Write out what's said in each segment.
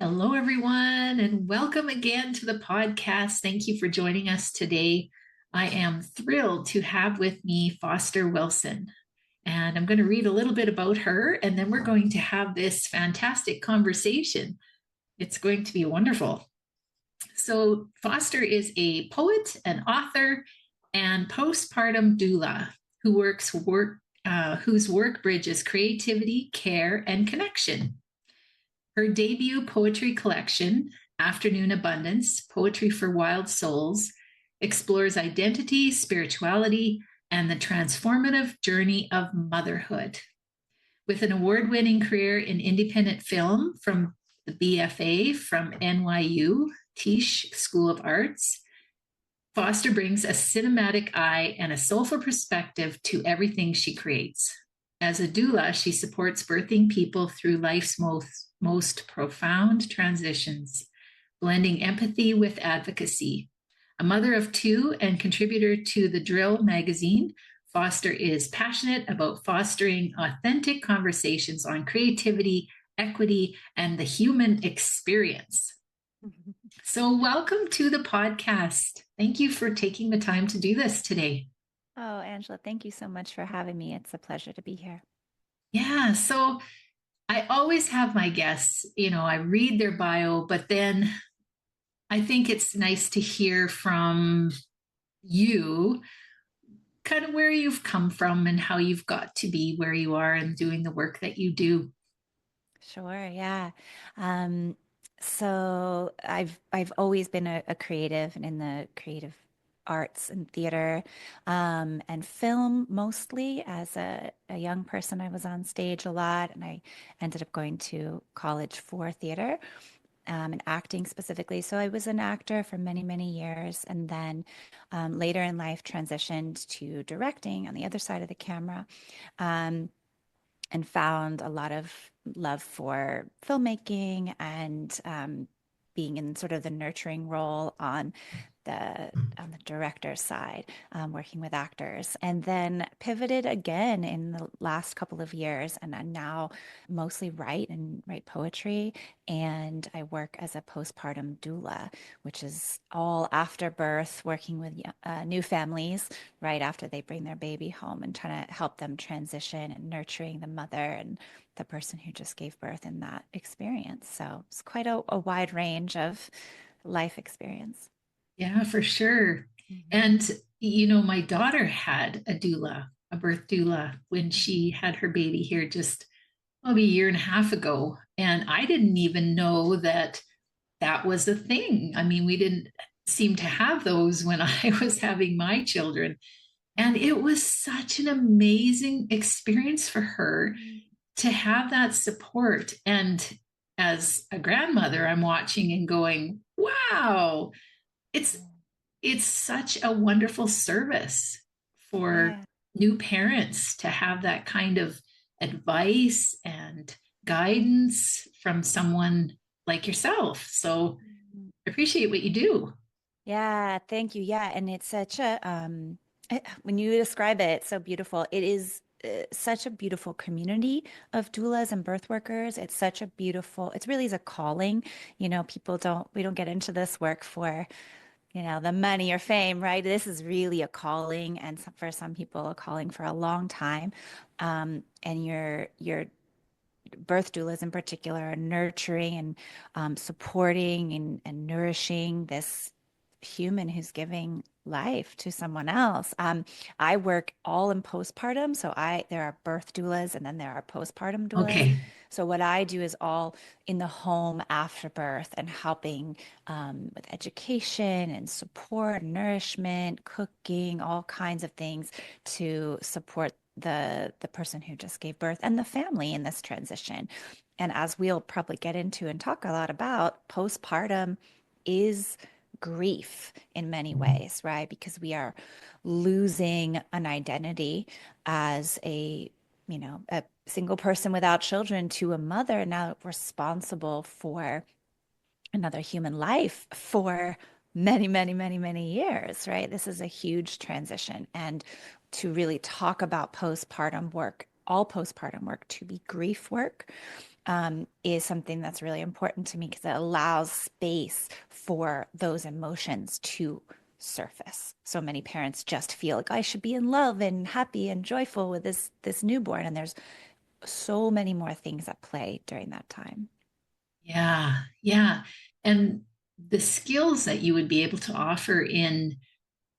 Hello, everyone, and welcome again to the podcast. Thank you for joining us today. I am thrilled to have with me Foster Wilson, and I'm going to read a little bit about her, and then we're going to have this fantastic conversation. It's going to be wonderful. So, Foster is a poet, an author, and postpartum doula whose work bridges creativity, care, and connection. Her debut poetry collection, Afternoon Abundance Poetry for Wild Souls, explores identity, spirituality, and the transformative journey of motherhood. With an award winning career in independent film from the BFA from NYU Tisch School of Arts, Foster brings a cinematic eye and a soulful perspective to everything she creates. As a doula, she supports birthing people through life's most profound transitions, blending empathy with advocacy. A mother of two and contributor to The Drill magazine, Foster is passionate about fostering authentic conversations on creativity, equity, and the human experience. So, welcome to the podcast. Thank you for taking the time to do this today. Oh, Angela, thank you so much for having me. It's a pleasure to be here. Yeah, so I always have my guests, I read their bio, but then I think it's nice to hear from you kind of where you've come from and how you've got to be where you are and doing the work that you do. Sure, yeah. Um, so I've always been a creative and in the creative arts and theater and film mostly. As a young person, I was on stage a lot, and I ended up going to college for theater. And acting specifically. So I was an actor for many, many years, and then later in life transitioned to directing on the other side of the camera. Um, and found a lot of love for filmmaking and being in sort of the nurturing role on the director's side, working with actors, and then pivoted again in the last couple of years, and I now mostly write poetry, and I work as a postpartum doula, which is all after birth, working with new families right after they bring their baby home and trying to help them transition and nurturing the mother and the person who just gave birth in that experience. So it's quite a wide range of life experience. Yeah, for sure. Mhm. And, my daughter had a doula, a birth doula, when she had her baby here just maybe a year and a half ago. And I didn't even know that that was a thing. I mean, we didn't seem to have those when I was having my children. And it was such an amazing experience for her to have that support. And as a grandmother, I'm watching and going, wow, it's it's such a wonderful service for Yeah. new parents to have that kind of advice and guidance from someone like yourself. So Mhm. I appreciate what you do. Yeah, thank you. Yeah, and it's such when you describe it, it's so beautiful. It is such a beautiful community of doulas and birth workers. It's such a beautiful, it's really is a calling. We don't get into this work for, the money or fame, right? This is really a calling, and for some people, a calling for a long time. And your birth doulas in particular are nurturing and supporting and nourishing this human who's giving life to someone else. I work all in postpartum, so I there are birth doulas and then there are postpartum doulas. Okay. So what I do is all in the home after birth and helping with education and support, nourishment, cooking, all kinds of things to support the person who just gave birth and the family in this transition. And as we'll probably get into and talk a lot about, postpartum is grief in many ways, right? Because we are losing an identity as a single person without children to a mother now responsible for another human life for many, many, many, many years, right? This is a huge transition. And to really talk about postpartum work all postpartum work to be grief work, is something that's really important to me because it allows space for those emotions to surface. So many parents just feel like I should be in love and happy and joyful with this newborn, and there's so many more things at play during that time. Yeah, yeah. And the skills that you would be able to offer in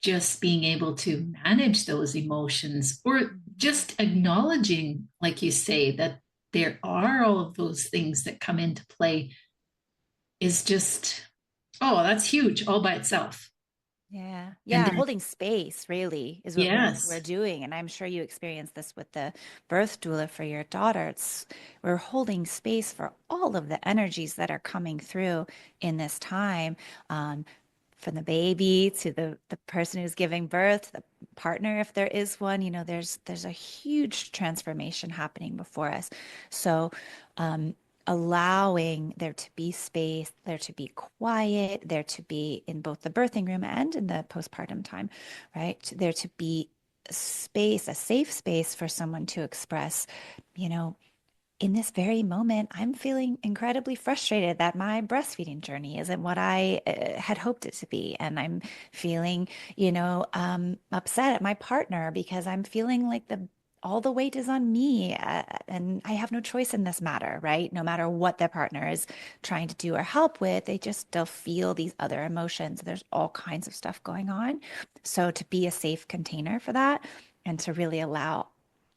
just being able to manage those emotions or just acknowledging, like you say, that there are all of those things that come into play is just, oh, that's huge all by itself. Yeah. And Yeah. then, Holding space really is what we're yes. doing. And I'm sure you experienced this with the birth doula for your daughter. We're holding space for all of the energies that are coming through in this time, um, from the baby to the person who's giving birth, the partner, if there is one, there's a huge transformation happening before us. So, um, allowing there to be space, there to be quiet, there to be in both the birthing room and in the postpartum time, right? There to be space, a safe space for someone to express, you know, in this very moment, I'm feeling incredibly frustrated that my breastfeeding journey isn't what I had hoped it to be. And I'm feeling, upset at my partner because I'm feeling like all the weight is on me, and I have no choice in this matter, right? No matter what the partner is trying to do or help with, they just still feel these other emotions. There's all kinds of stuff going on. So to be a safe container for that and to really allow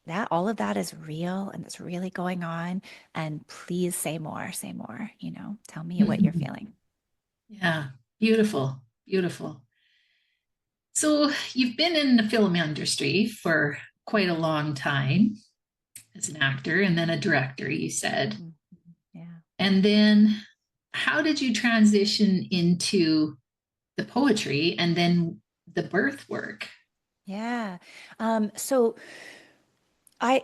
that all of that is real and it's really going on. And please say more, tell me what you're Mhm. feeling. Yeah, beautiful, beautiful. So you've been in the film industry for quite a long time as an actor and then a director, you said. Mhm. Yeah. And then how did you transition into the poetry and then the birth work? Yeah. So I,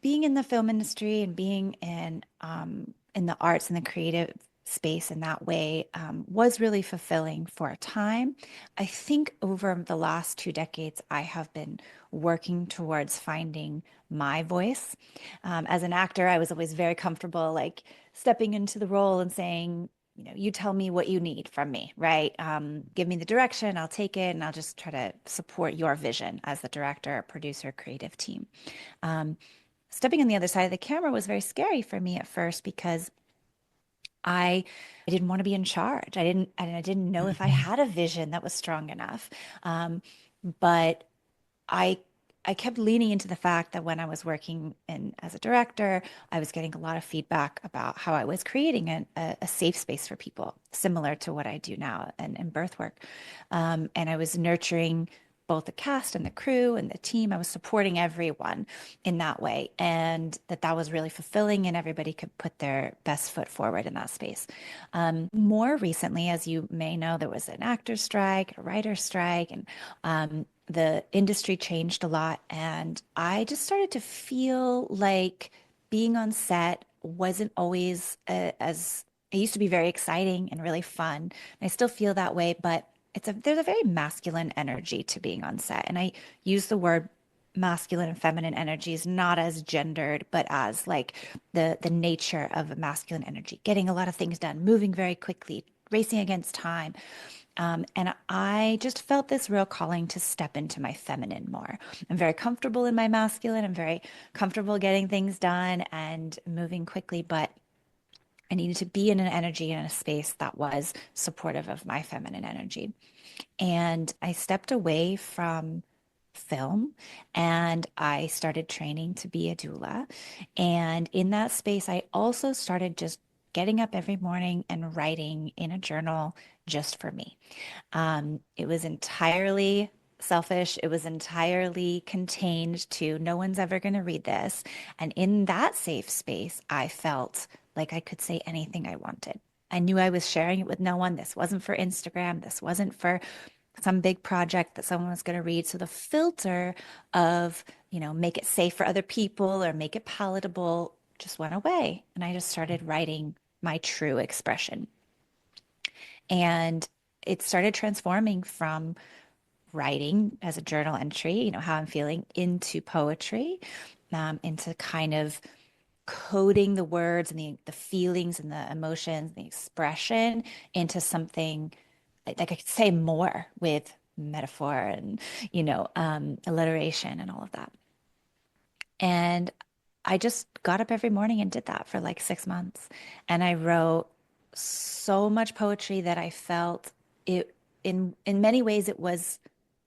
being in the film industry and being in the arts and the creative space in that way, was really fulfilling for a time. I think over the last 2 decades, I have been working towards finding my voice. As an actor, I was always very comfortable, like stepping into the role and saying, you tell me what you need from me, right? Give me the direction, I'll take it, and I'll just try to support your vision as the director, producer, creative team. Um, Stepping on the other side of the camera was very scary for me at first because I I didn't want to be in charge. I didn't know if I Mhm. had a vision that was strong enough. But I I kept leaning into the fact that when I was working in as a director, I was getting a lot of feedback about how I was creating a safe space for people, similar to what I do now in birth work. And I was nurturing both the cast and the crew and the team. I was supporting everyone in that way, and that was really fulfilling, and everybody could put their best foot forward in that space. More recently, as you may know, there was an actor's strike, a writer's strike, and the industry changed a lot. And I just started to feel like being on set wasn't always as it used to be very exciting and really fun. And I still feel that way, but there's a very masculine energy to being on set. And I use the word masculine and feminine energies not as gendered, but as like the nature of a masculine energy, getting a lot of things done, moving very quickly, racing against time. And I just felt this real calling to step into my feminine more. I'm very comfortable in my masculine. I'm very comfortable getting things done and moving quickly, but I needed to be in an energy and a space that was supportive of my feminine energy. And I stepped away from film and I started training to be a doula. And in that space, I also started just getting up every morning and writing in a journal just for me. It was entirely selfish. It was entirely contained to no one's ever going to read this. And in that safe space, I felt like I could say anything I wanted. I knew I was sharing it with no one. This wasn't for Instagram. This wasn't for some big project that someone was going to read. So the filter of, make it safe for other people or make it palatable just went away. And I just started writing my true expression. And it started transforming from writing as a journal entry, how I'm feeling, into poetry. into kind of coding the words and the feelings and the emotions, and the expression into something like I could say more with metaphor and, alliteration and all of that. And I just got up every morning and did that for like 6 months. And I wrote so much poetry that I felt it in many ways it was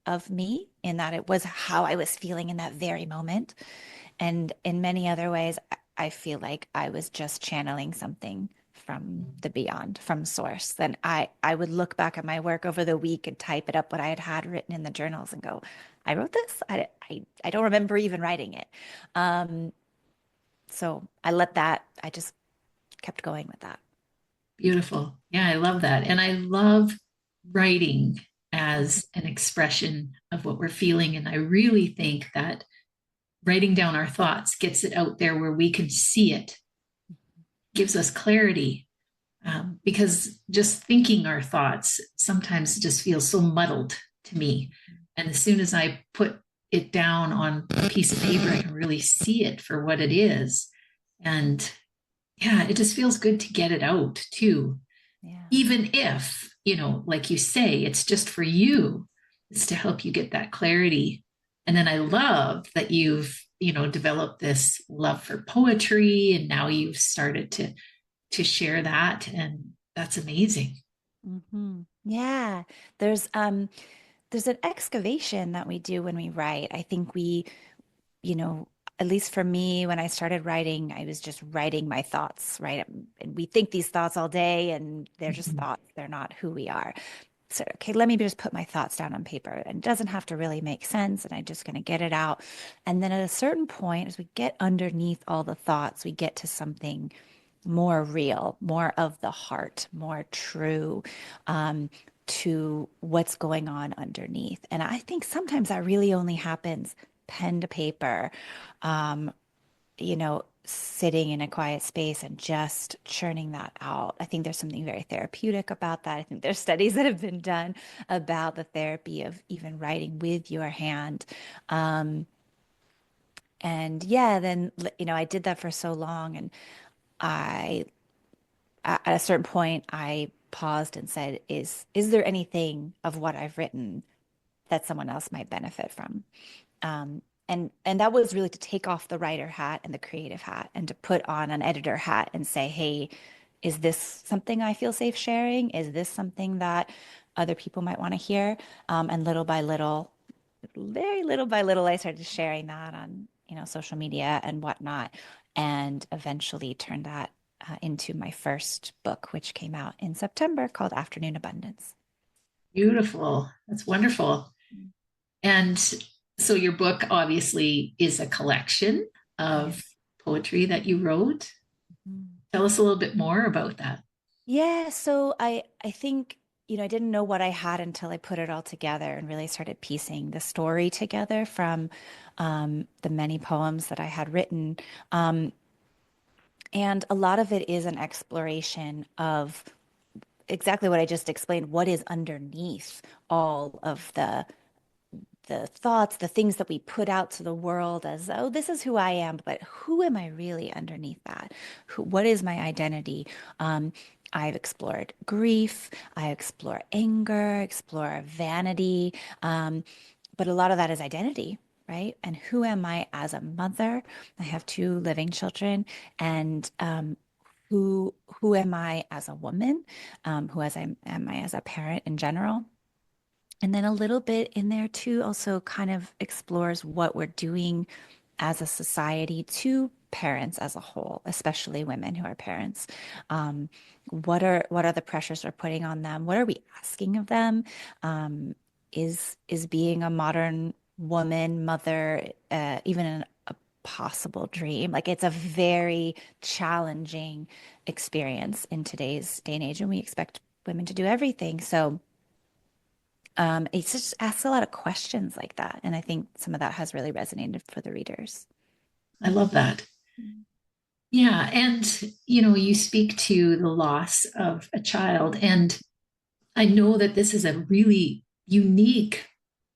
of me, in that it was how I was feeling in that very moment. And in many other ways, I feel like I was just channeling something from the beyond, from source. Then I would look back at my work over the week and type it up, what I had written in the journals, and go, I wrote this. I don't remember even writing it. Um, so I just kept going with that. Beautiful. Yeah, I love that. And I love writing as an expression of what we're feeling. And I really think that writing down our thoughts gets it out there where we can see it, gives us clarity. Because just thinking our thoughts sometimes just feels so muddled to me. And as soon as I put it down on a piece of paper, I can really see it for what it is. And yeah, it just feels good to get it out too. Yeah. Even if, like you say, it's just for you, it's to help you get that clarity. And then I love that you've, developed this love for poetry, and now you've started to share that, and that's amazing. Yeah. There's an excavation that we do when we write. I think you know, at least for me, when I started writing, I was just writing my thoughts, right? And we think these thoughts all day, and they're just Mhm. thoughts. They're not who we are. So, okay, let me just put my thoughts down on paper. And it doesn't have to really make sense. And I'm just going to get it out. And then at a certain point, as we get underneath all the thoughts, we get to something more real, more of the heart, more true, to what's going on underneath. And I think sometimes that really only happens pen to paper, sitting in a quiet space and just churning that out. I think there's something very therapeutic about that. I think there's studies that have been done about the therapy of even writing with your hand. Um, and yeah, then, I did that for so long, and I at a certain point, I paused and said, is there anything of what I've written that someone else might benefit from? And that was really to take off the writer hat and the creative hat, and to put on an editor hat and say, hey, is this something I feel safe sharing? Is this something that other people might want to hear? And little by little, very little by little, I started sharing that on, social media and whatnot, and eventually turned that into my first book, which came out in September, called Afternoon Abundance. Beautiful. That's wonderful. And so your book obviously is a collection Yeah. of poetry that you wrote. Mhm. Tell us a little bit more about that. Yeah, so I think, I didn't know what I had until I put it all together and really started piecing the story together from the many poems that I had written. Um, and a lot of it is an exploration of exactly what I just explained, what is underneath all of the thoughts, the things that we put out to the world as, oh, this is who I am, but who am I really underneath that? What is my identity? I've explored grief, I explore anger, explore vanity, but a lot of that is identity, right? And who am I as a mother? I have two living children, and who am I as a woman? Who as am I as a parent in general? And then a little bit in there too also kind of explores what we're doing as a society to parents as a whole, especially women who are parents. Um, what are the pressures we're putting on them? What are we asking of them? Is being a modern woman, mother, even a possible dream? Like, it's a very challenging experience in today's day and age, and we expect women to do everything. So it just asks a lot of questions like that. And I think some of that has really resonated for the readers. I love that. Yeah. And, you speak to the loss of a child. And I know that this is a really unique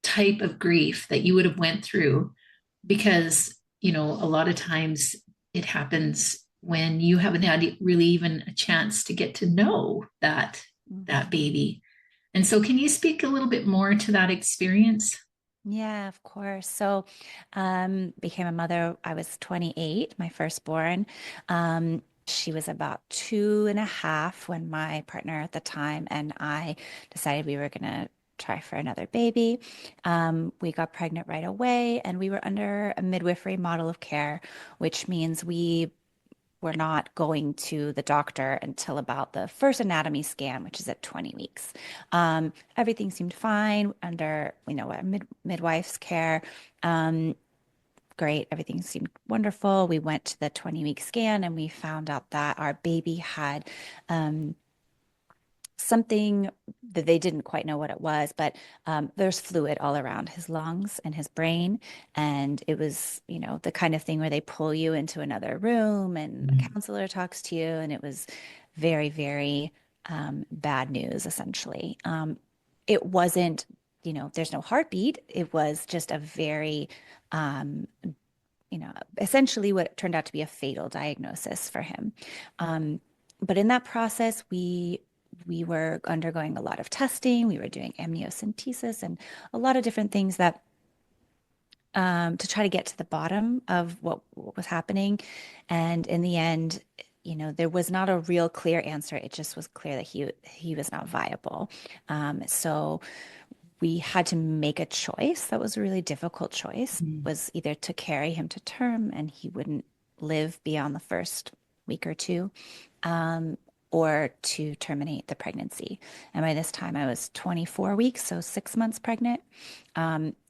type of grief that you would have went through, because a lot of times it happens when you haven't had really even a chance to get to know that Mhm. baby. And so can you speak a little bit more to that experience? Yeah, of course. So, became a mother. I was 28, my firstborn. She was about 2.5 when my partner at the time and I decided we were going to try for another baby. We got pregnant right away, and we were under a midwifery model of care, which means we're not going to the doctor until about the first anatomy scan, which is at 20 weeks. Everything seemed fine under, a midwife's care. Um, Great. Everything seemed wonderful. We went to the 20-week scan and we found out that our baby had um, something that they didn't quite know what it was, but there's fluid all around his lungs and his brain. And it was, the kind of thing where they pull you into another room and a Mm. counselor talks to you. And it was very, very bad news, essentially. It wasn't, there's no heartbeat. It was just a very, um, essentially what turned out to be a fatal diagnosis for him. But in that process, we were undergoing a lot of testing. We were doing amniocentesis and a lot of different things that to try to get to the bottom of what was happening. And in the end, there was not a real clear answer. It just was clear that he was not viable. So we had to make a choice. That was a really difficult choice, Mm. was either to carry him to term and he wouldn't live beyond the first week or two, um, or to terminate the pregnancy. And by this time, I was 24 weeks, so 6 months pregnant.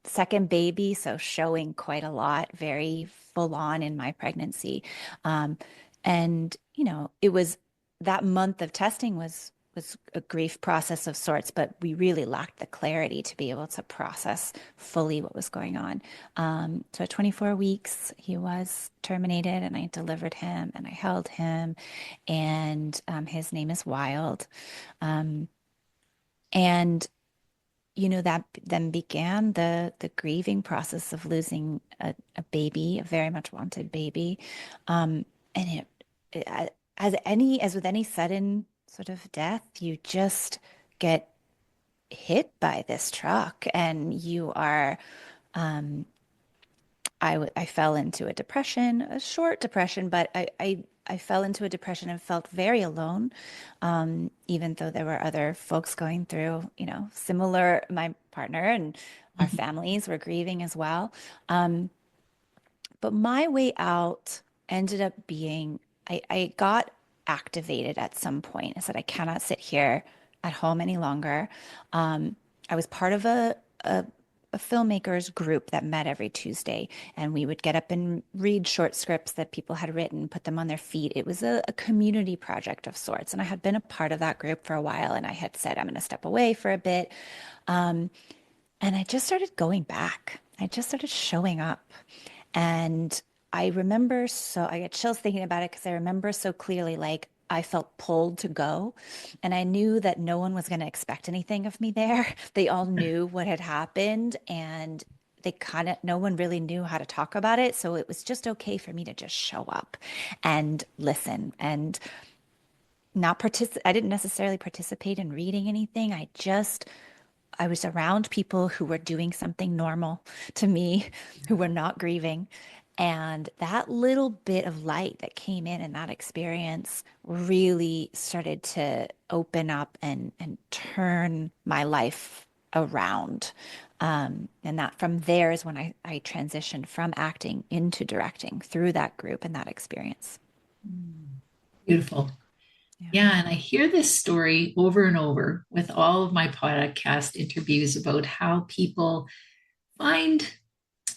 Second baby, so showing quite a lot, very full on in my pregnancy. Um, and, it was that month of testing was a grief process of sorts, but we really lacked the clarity to be able to process fully what was going on. So at 24 weeks, he was terminated, and I delivered him and I held him, and his name is Wilde. Um, and that then began the grieving process of losing a baby, a very much wanted baby. And as with any sudden sort of death, you just get hit by this truck and you are um I fell into a depression, a short depression, but I fell into a depression and felt very alone, even though there were other folks going through, similar, my partner and our families were grieving as well. Um, but my way out ended up being I got activated at some point. I said, I cannot sit here at home any longer. I was part of a filmmakers group that met every Tuesday, and we would get up and read short scripts that people had written, put them on their feet. It was a community project of sorts. And I had been a part of that group for a while, and I had said, I'm going to step away for a bit. Um, and I just started going back. I just started showing up. And I get chills thinking about it because I remember so clearly, like, I felt pulled to go. And I knew that no one was going to expect anything of me there. They all knew what had happened, and no one really knew how to talk about it. So it was just okay for me to just show up and listen and not participate. I didn't necessarily participate in reading anything. I was around people who were doing something normal to me, who were not grieving. And that little bit of light that came in that experience really started to open up and turn my life around. And that from there is when I transitioned from acting into directing through that group and that experience. Beautiful. Yeah. Yeah, and I hear this story over and over with all of my podcast interviews about how people find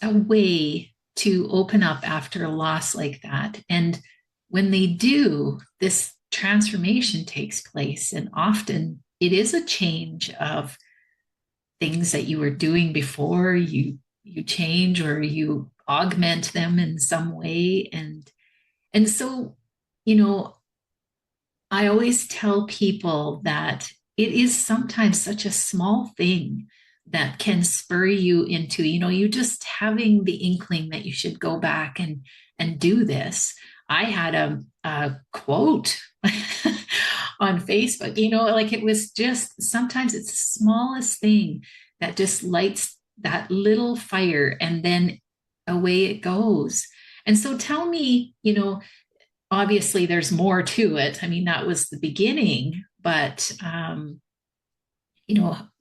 a way to open up after a loss like that. And when they do, this transformation takes place. And often it is a change of things that you were doing before you change or you augment them in some way. And so, you know, I always tell people that it is sometimes such a small thing, that can spur you into, you just having the inkling that you should go back and do this. I had a quote on Facebook, like it was just sometimes it's the smallest thing that just lights that little fire and then away it goes. And so tell me, obviously there's more to it. I mean, that was the beginning, but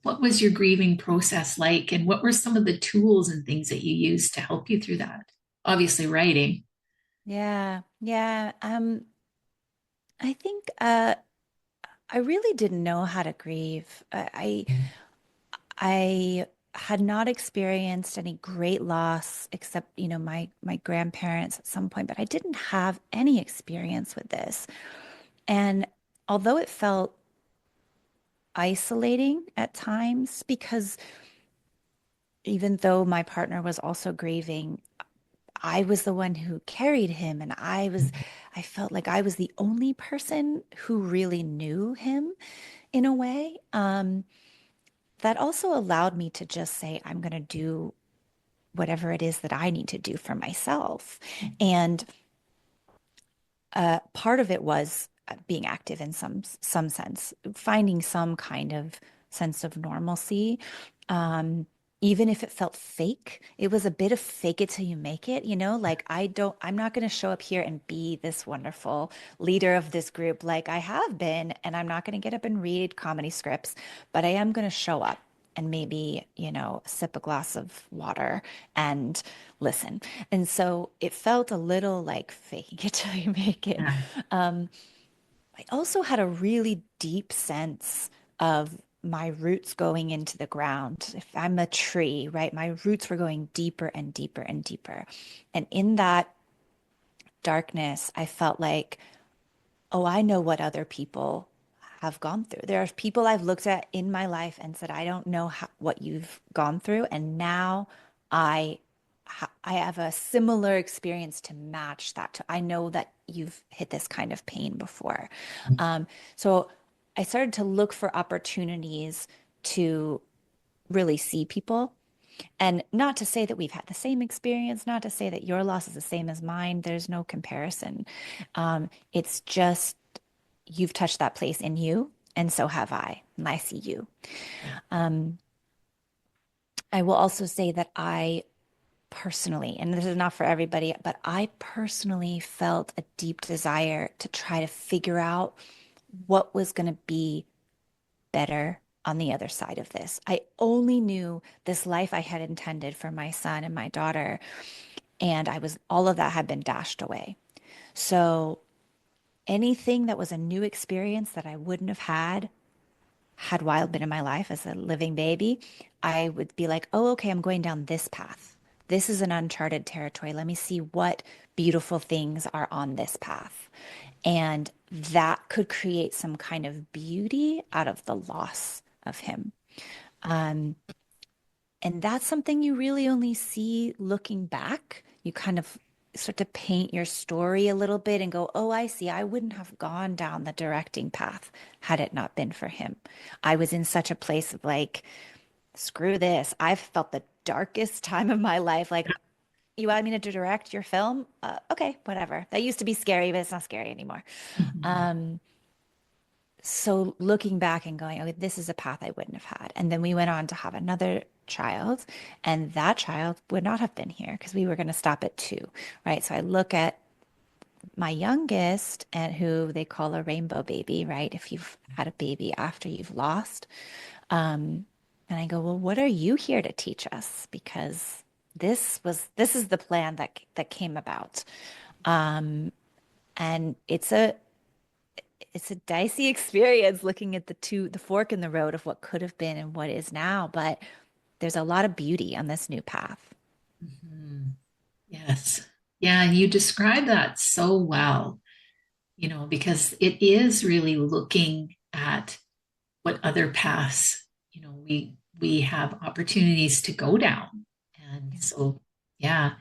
what was your grieving process like, and what were some of the tools and things that you used to help you through that? Obviously, writing. Yeah, yeah. I think I really didn't know how to grieve. I had not experienced any great loss except, my grandparents at some point, but I didn't have any experience with this. And although it felt isolating at times, because even though my partner was also grieving, I was the one who carried him, and I felt like I was the only person who really knew him in a way. That also allowed me to just say, I'm going to do whatever it is that I need to do for myself. And part of it was being active in some sense, finding some kind of sense of normalcy. Um, Even if it felt fake, it was a bit of fake it till you make it, like I'm not going to show up here and be this wonderful leader of this group like I have been, and I'm not going to get up and read comedy scripts, but I am going to show up and maybe, sip a glass of water and listen. And so it felt a little like faking it till you make it. Yeah. Um, I also had a really deep sense of my roots going into the ground. If I'm a tree, right, my roots were going deeper and deeper and deeper. And in that darkness, I felt like, oh, I know what other people have gone through. There are people I've looked at in my life and said, I don't know what you've gone through. And now I I have a similar experience to match that. I know that you've hit this kind of pain before. So I started to look for opportunities to really see people. And not to say that we've had the same experience, not to say that your loss is the same as mine. There's no comparison. It's just you've touched that place in you, and so have I, and I see you. Yeah. I will also say that I personally, and this is not for everybody, but I personally felt a deep desire to try to figure out what was going to be better on the other side of this. I only knew this life I had intended for my son and my daughter, and all of that had been dashed away. So anything that was a new experience that I wouldn't have had Wilde been in my life as a living baby, I would be like, oh, okay, I'm going down this path. This is an uncharted territory. Let me see what beautiful things are on this path. And that could create some kind of beauty out of the loss of him. Um, and that's something you really only see looking back. You kind of start to paint your story a little bit and go, oh, I see. I wouldn't have gone down the directing path had it not been for him. I was in such a place of like, screw this. I've felt the darkest time of my life. Like, you want me to direct your film? Okay, whatever. That used to be scary, but it's not scary anymore. Mhm. So looking back and going, okay, this is a path I wouldn't have had. And then we went on to have another child, and that child would not have been here because we were going to stop at two, right? So I look at my youngest and who they call a rainbow baby, right? If you've had a baby after you've lost. And I go, well, what are you here to teach us? Because this is the plan that came about. And it's a dicey experience looking at the fork in the road of what could have been and what is now, but there's a lot of beauty on this new path. Mhm. Yes. Yeah, and you describe that so well, because it is really looking at what other paths, we have opportunities to go down. And Yeah. so, yeah.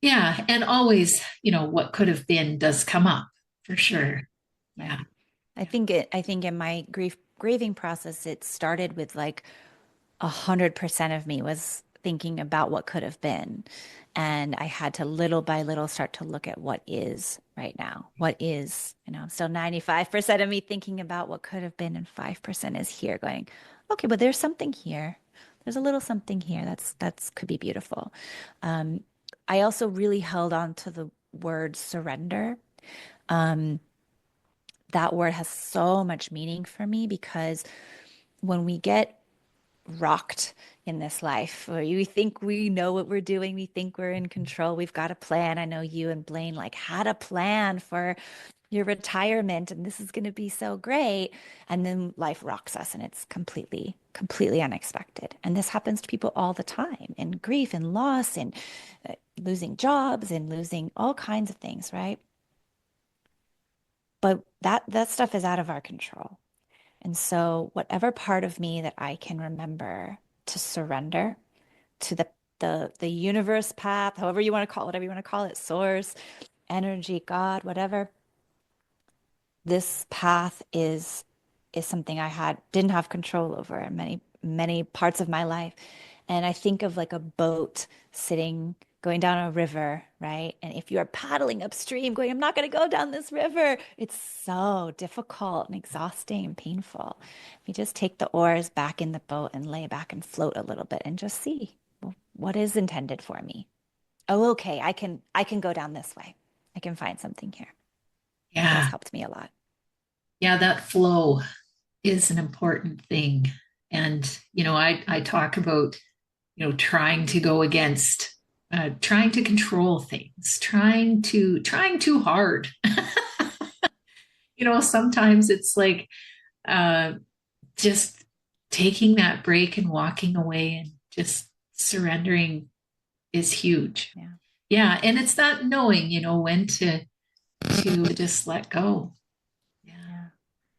Yeah, and always, what could have been does come up for sure. Yeah. Yeah. I think in my grieving process, it started with like 100% of me was thinking about what could have been. And I had to little by little start to look at what is right now. What is, still 95% of me thinking about what could have been, and 5% is here going, okay, but there's something here. There's a little something here that's could be beautiful. I also really held on to the word surrender. Um, that word has so much meaning for me because when we get rocked in this life, or we think we know what we're doing, we think we're in control, we've got a plan. I know you and Blaine like had a plan for your retirement and this is going to be so great. And then life rocks us and it's completely unexpected. And this happens to people all the time in grief and loss and losing jobs and losing all kinds of things, right? But that stuff is out of our control. And so whatever part of me that I can remember to surrender to the universe path, however you want to call it, whatever you want to call it, source, energy, God, whatever, this path is something I had didn't have control over in many parts of my life. And I think of like a boat sitting going down a river, right? And if you're paddling upstream going, I'm not going to go down this river, it's so difficult and exhausting and painful. We just take the oars back in the boat and lay back and float a little bit and just see, well, what is intended for me. Oh, okay, I can go down this way. I can find something here. That's Yeah. helped me a lot. Yeah. That flow is an important thing. And, I talk about, trying to go against, trying to control things, trying too hard. Sometimes it's like uh, just taking that break and walking away and just surrendering is huge. Yeah. Yeah. And it's that knowing, when to just let go. Yeah. Yeah.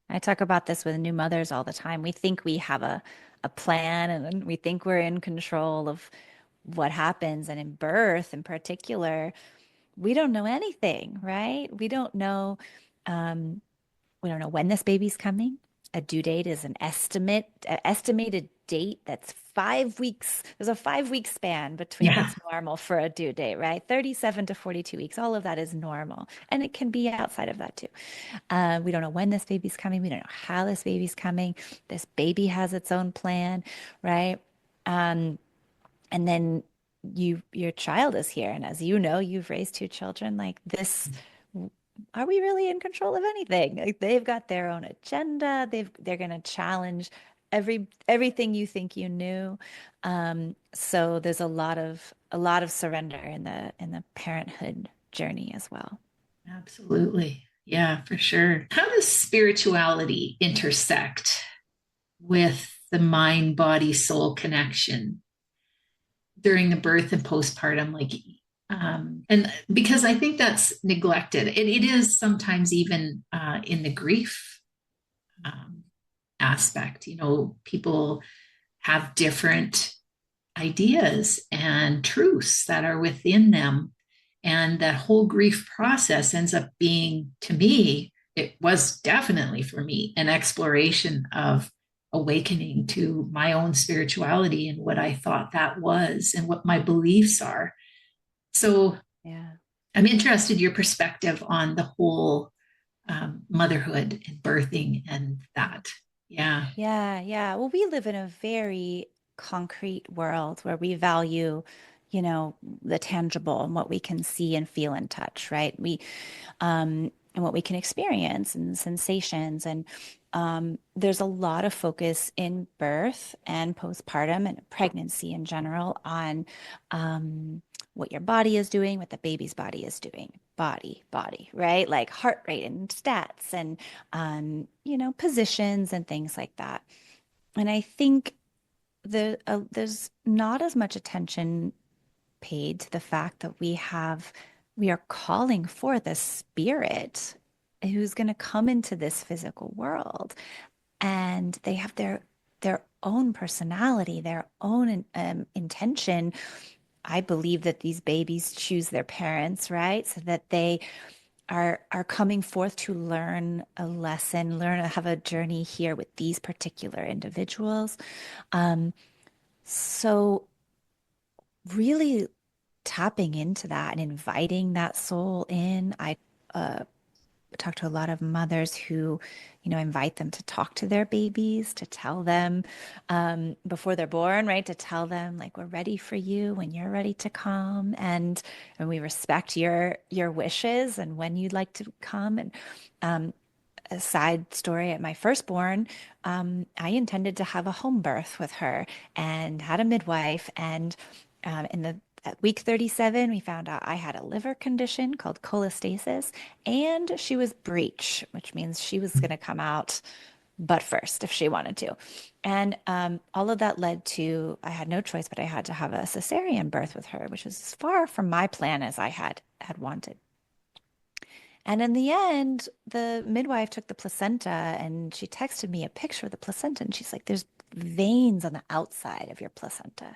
I talk about this with new mothers all the time. We think we have a plan and we think we're in control of what happens. And in birth in particular, we don't know anything, right? Um, we don't know when this baby's coming. A due date is an estimated date that's 5 weeks. There's a 5 week span between Yeah. what's normal for a due date, right? 37 to 42 weeks. All of that is normal. And it can be outside of that too. We don't know when this baby's coming. We don't know how this baby's coming. This baby has its own plan, right? Um, and then your child is here. And as you know, you've raised two children like this. Are we really in control of anything? Like they've got their own agenda. They're going to challenge everything you think you knew. So there's a lot of surrender in the parenthood journey as well. Absolutely. Yeah, for sure. How does spirituality intersect with the mind body soul connection during the birth and postpartum? And because I think that's neglected, it is sometimes even in the grief um, aspect. People have different ideas and truths that are within them. And that whole grief process ends up being, to me, it was definitely for me an exploration of awakening to my own spirituality and what I thought that was and what my beliefs are. So Yeah. I'm interested in your perspective on the whole motherhood and birthing and that. Yeah. Yeah, yeah. Well, we live in a very concrete world where we value, the tangible and what we can see and feel and touch, right? And what we can experience and sensations. And there's a lot of focus in birth and postpartum and pregnancy in general on what your body is doing, what the baby's body is doing. Body, right? Like heart rate and stats and, positions and things like that. And I think there's not as much attention paid to the fact that we are calling for the spirit who's going to come into this physical world, and they have their own personality, their own intention. I believe that these babies choose their parents, right? So that they are coming forth to learn a lesson, have a journey here with these particular individuals. So really tapping into that and inviting that soul in. I uh, talk to a lot of mothers who, invite them to talk to their babies, to tell them before they're born, right? To tell them like we're ready for you when you're ready to come, and we respect your wishes and when you'd like to come. And a side story at my firstborn, I intended to have a home birth with her and had a midwife. And in the at week 37, we found out I had a liver condition called cholestasis, and she was breech, which means she was going to come out butt first if she wanted to. And all of that led to I had no choice, but I had to have a cesarean birth with her, which was as far from my plan as I had wanted. And in the end, the midwife took the placenta and she texted me a picture of the placenta. And she's like, there's veins on the outside of your placenta.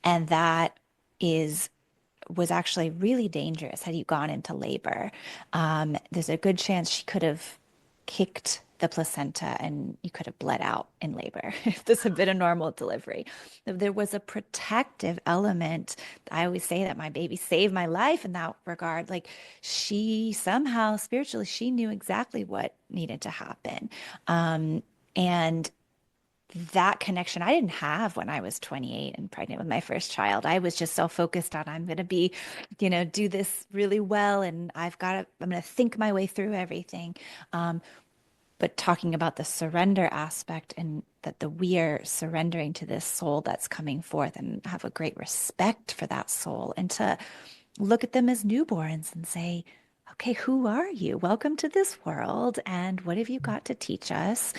And that is was actually really dangerous had you gone into labor. There's a good chance she could have kicked the placenta and you could have bled out in labor if this had been a normal delivery. There was a protective element. I always say that my baby saved my life in that regard. Like she somehow spiritually, she knew exactly what needed to happen. And that connection I didn't have when I was 28 and pregnant with my first child. I was just so focused on I'm going to be, do this really well and I'm going to think my way through everything. But talking about the surrender aspect and that we are surrendering to this soul that's coming forth and have a great respect for that soul and to look at them as newborns and say, okay, who are you? Welcome to this world. And what have you got to teach us?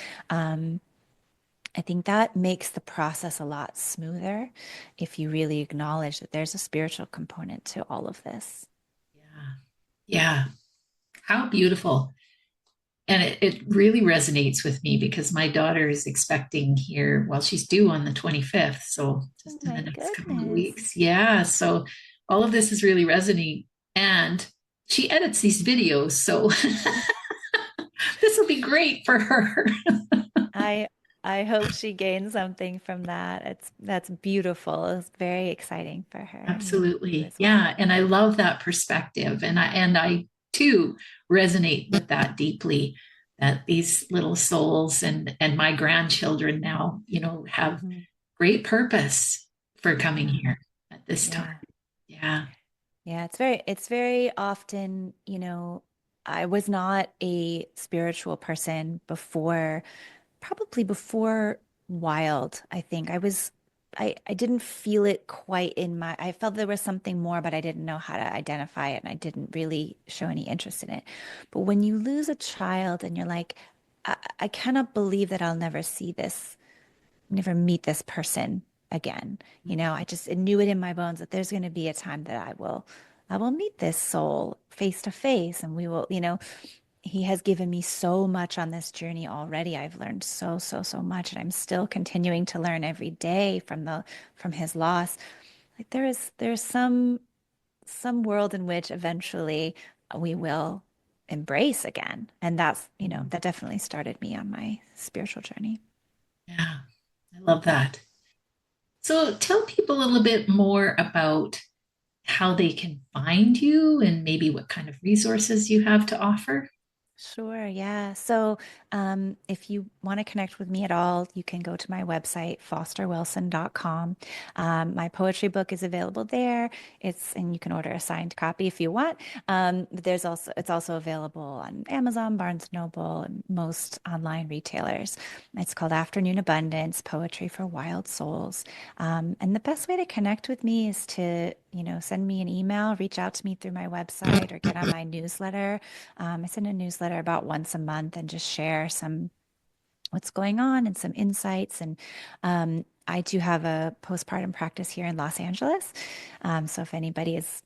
I think that makes the process a lot smoother if you really acknowledge that there's a spiritual component to all of this. Yeah. Yeah. How beautiful. And it really resonates with me because my daughter is expecting here, well, she's due on the 25th. So Oh just in the my next couple of goodness. weeks. Yeah. So all of this is really resonating. And she edits these videos. So this will be great for her. I I hope she gains something from that. That's beautiful. It's very exciting for her and you Absolutely. as well. Yeah. And I love that perspective. And I too resonate with that deeply that these little souls and my grandchildren now, have Mhm. great purpose for coming Yeah. here at this time. Yeah. Yeah. Yeah, it's very often, I was not a spiritual person before, probably before Wilde, I think. I didn't feel it quite in I felt there was something more, but I didn't know how to identify it and I didn't really show any interest in it. But when you lose a child and you're like, I cannot believe that I'll never meet this person again. I knew it in my bones that there's going to be a time that I will meet this soul face to face and we will, he has given me so much on this journey already. I've learned so, so, so much, and I'm still continuing to learn every day from his loss. Like there's some world in which eventually we will embrace again. And that definitely started me on my spiritual journey. Yeah. I love that. So tell people a little bit more about how they can find you and maybe what kind of resources you have to offer. Sure, yeah. So, if you want to connect with me at all, you can go to my website, fosterwilson.com. My poetry book is available there. And you can order a signed copy if you want. But it's also available on Amazon, Barnes and Noble, and most online retailers. It's called Afternoon Abundance, Poetry for Wild Souls. And the best way to connect with me is to, send me an email, reach out to me through my website, or get on my newsletter. I send a newsletter about once a month and just share some what's going on and some insights. And I do have a postpartum practice here in Los Angeles. So if anybody is,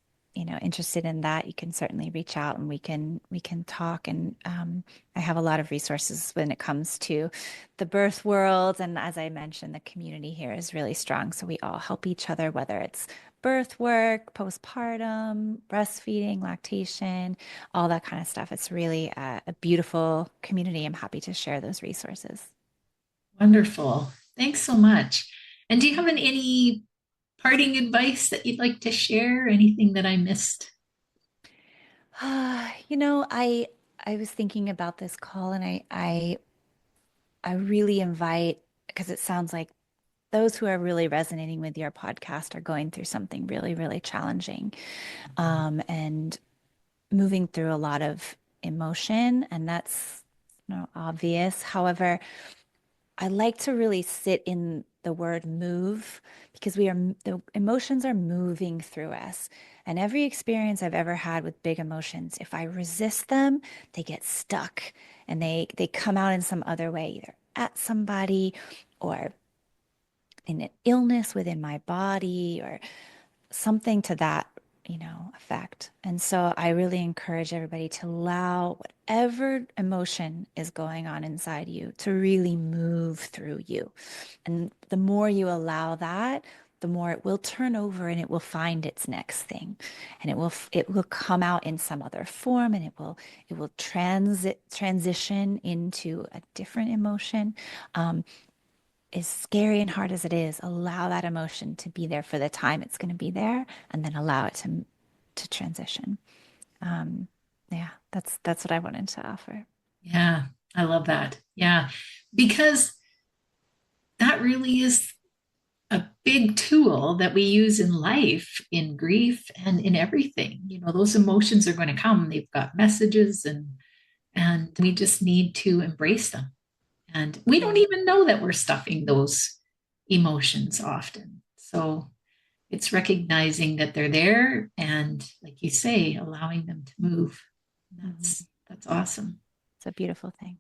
interested in that, you can certainly reach out and we can talk. And I have a lot of resources when it comes to the birth world. And as I mentioned, the community here is really strong. So we all help each other, whether it's birth work, postpartum, breastfeeding, lactation, all that kind of stuff. It's really a beautiful community. I'm happy to share those resources. Wonderful. Thanks so much. And do you have any parting advice that you'd like to share? Anything that I missed? You know, I was thinking about this call, and I really invite, because it sounds like those who are really resonating with your podcast are going through something really, really challenging, and moving through a lot of emotion, and that's, obvious. However, I like to really sit in the word move, because the emotions are moving through us. And every experience I've ever had with big emotions, if I resist them, they get stuck and they come out in some other way, either at somebody or in an illness within my body or something to that, effect. And so I really encourage everybody to allow whatever emotion is going on inside you to really move through you. And the more you allow that, the more it will turn over and it will find its next thing. And it will come out in some other form, and it will transition into a different emotion. Um, as scary and hard as it is, allow that emotion to be there for the time it's going to be there, and then allow it to transition. Um, yeah, that's what I wanted to offer. Yeah, I love that. Yeah, because that really is a big tool that we use in life, in grief, and in everything. Those emotions are going to come. They've got messages, and we just need to embrace them. And we don't Yeah, even know that we're stuffing those emotions often. So it's recognizing that they're there and, like you say, allowing them to move. mhm. That's awesome. It's a beautiful thing.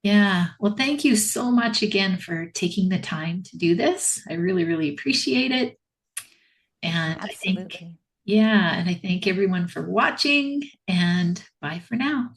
Yeah. Well, thank you so much again for taking the time to do this. I really, really appreciate it. And I think, Absolutely. yeah, and I thank everyone for watching, and bye for now.